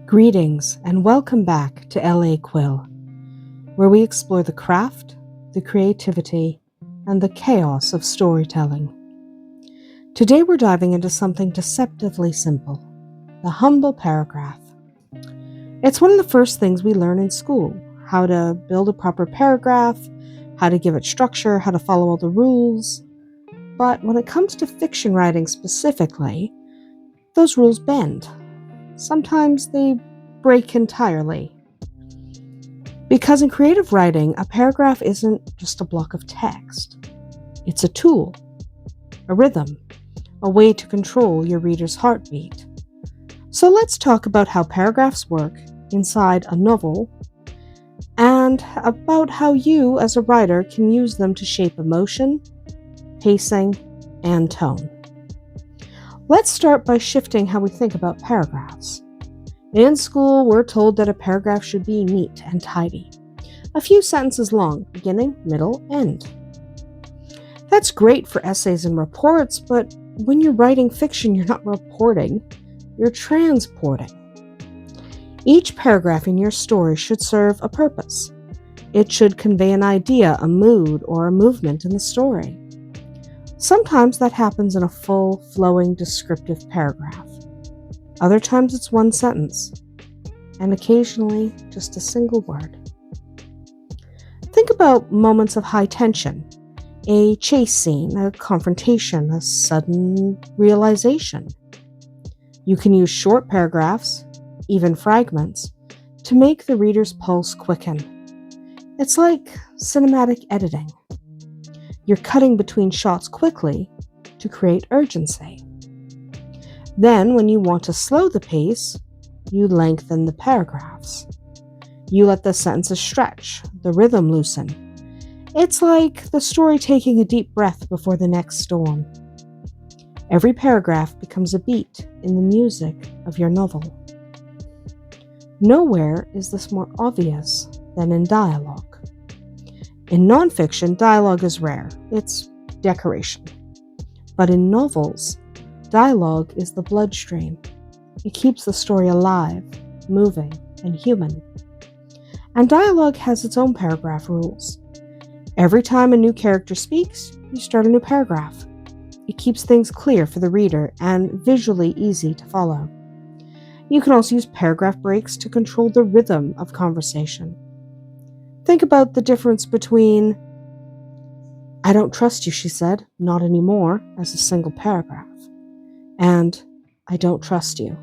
Greetings and welcome back to LA Quill, where we explore the craft, the creativity, and the chaos of storytelling. Today we're diving into something deceptively simple, the humble paragraph. It's one of the first things we learn in school, how to build a proper paragraph, how to give it structure, how to follow all the rules. But when it comes to fiction writing specifically, those rules bend. Sometimes they break entirely. Because in creative writing, a paragraph isn't just a block of text. It's a tool, a rhythm, a way to control your reader's heartbeat. So let's talk about how paragraphs work inside a novel and about how you as a writer can use them to shape emotion, pacing, and tone. Let's start by shifting how we think about paragraphs. In school, we're told that a paragraph should be neat and tidy. A few sentences long, beginning, middle, end. That's great for essays and reports, but when you're writing fiction, you're not reporting, you're transporting. Each paragraph in your story should serve a purpose. It should convey an idea, a mood, or a movement in the story. Sometimes that happens in a full, flowing, descriptive paragraph. Other times it's one sentence, and occasionally just a single word. Think about moments of high tension, a chase scene, a confrontation, a sudden realization. You can use short paragraphs, even fragments, to make the reader's pulse quicken. It's like cinematic editing. You're cutting between shots quickly to create urgency. Then, when you want to slow the pace, you lengthen the paragraphs. You let the sentences stretch, the rhythm loosen. It's like the story taking a deep breath before the next storm. Every paragraph becomes a beat in the music of your novel. Nowhere is this more obvious than in dialogue. In nonfiction, dialogue is rare. It's decoration. But in novels, dialogue is the bloodstream. It keeps the story alive, moving, and human. And dialogue has its own paragraph rules. Every time a new character speaks, you start a new paragraph. It keeps things clear for the reader and visually easy to follow. You can also use paragraph breaks to control the rhythm of conversation. Think about the difference between "I don't trust you," she said, "not anymore," as a single paragraph, and "I don't trust you,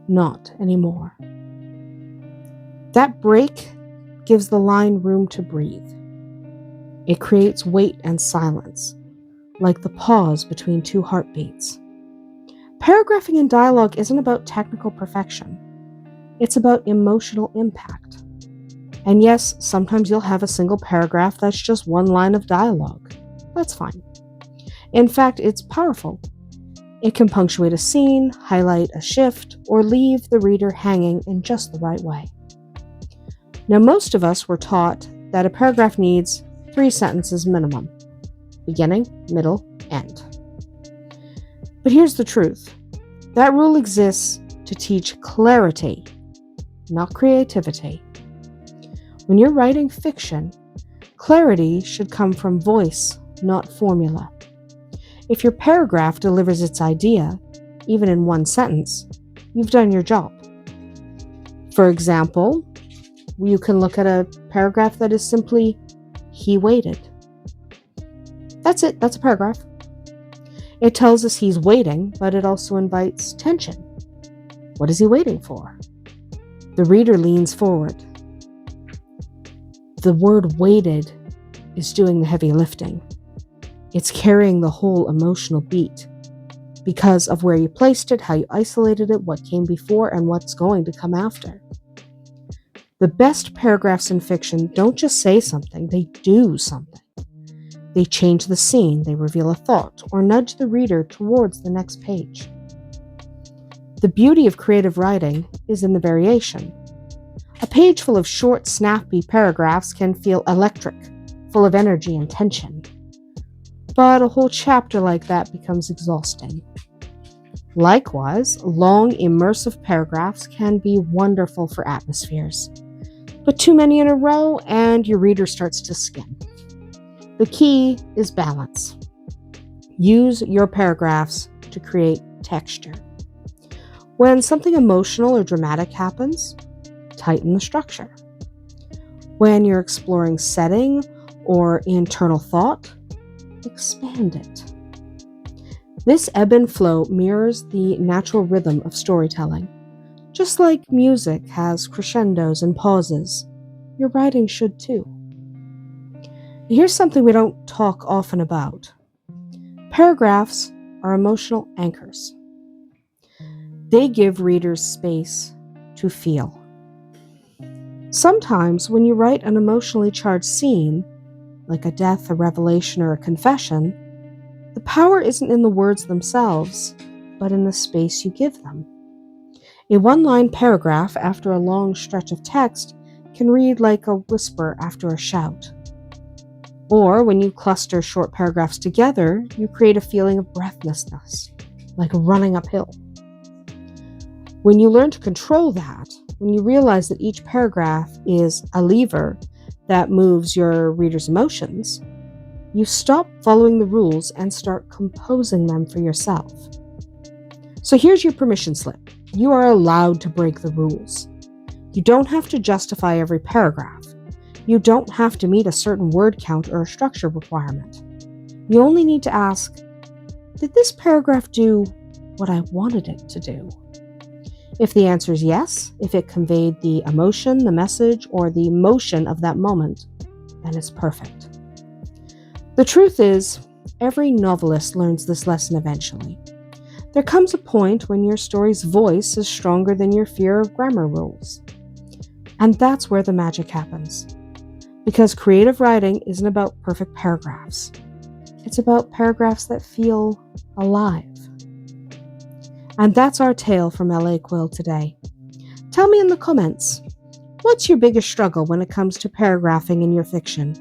not anymore." That break gives the line room to breathe. It creates weight and silence, like the pause between two heartbeats. Paragraphing in dialogue isn't about technical perfection. It's about emotional impact. And yes, sometimes you'll have a single paragraph that's just one line of dialogue. That's fine. In fact, it's powerful. It can punctuate a scene, highlight a shift, or leave the reader hanging in just the right way. Now, most of us were taught that a paragraph needs 3 sentences minimum: beginning, middle, end. But here's the truth. That rule exists to teach clarity, not creativity. When you're writing fiction, clarity should come from voice, not formula. If your paragraph delivers its idea, even in one sentence, you've done your job. For example, you can look at a paragraph that is simply, "He waited." That's it, that's a paragraph. It tells us he's waiting, but it also invites tension. What is he waiting for? The reader leans forward. The word "waited" is doing the heavy lifting. It's carrying the whole emotional beat because of where you placed it, how you isolated it, what came before, and what's going to come after. The best paragraphs in fiction don't just say something, they do something. They change the scene, they reveal a thought, or nudge the reader towards the next page. The beauty of creative writing is in the variation. A page full of short, snappy paragraphs can feel electric, full of energy and tension. But a whole chapter like that becomes exhausting. Likewise, long, immersive paragraphs can be wonderful for atmospheres, but too many in a row and your reader starts to skim. The key is balance. Use your paragraphs to create texture. When something emotional or dramatic happens, tighten the structure. When you're exploring setting or internal thought, expand it. This ebb and flow mirrors the natural rhythm of storytelling. Just like music has crescendos and pauses, your writing should too. Here's something we don't talk often about. Paragraphs are emotional anchors. They give readers space to feel. Sometimes when you write an emotionally charged scene, like a death, a revelation, or a confession, the power isn't in the words themselves, but in the space you give them. A one-line paragraph after a long stretch of text can read like a whisper after a shout. Or when you cluster short paragraphs together, you create a feeling of breathlessness, like running uphill. When you learn to control that, when you realize that each paragraph is a lever that moves your reader's emotions, you stop following the rules and start composing them for yourself. So here's your permission slip. You are allowed to break the rules. You don't have to justify every paragraph. You don't have to meet a certain word count or a structure requirement. You only need to ask, did this paragraph do what I wanted it to do? If the answer is yes, if it conveyed the emotion, the message, or the emotion of that moment, then it's perfect. The truth is, every novelist learns this lesson eventually. There comes a point when your story's voice is stronger than your fear of grammar rules. And that's where the magic happens. Because creative writing isn't about perfect paragraphs. It's about paragraphs that feel alive. And that's our tale from LA Quill today. Tell me in the comments, what's your biggest struggle when it comes to paragraphing in your fiction?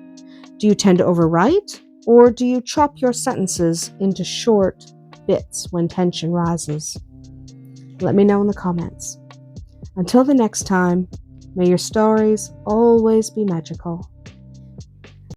Do you tend to overwrite, or do you chop your sentences into short bits when tension rises? Let me know in the comments. Until the next time, may your stories always be magical.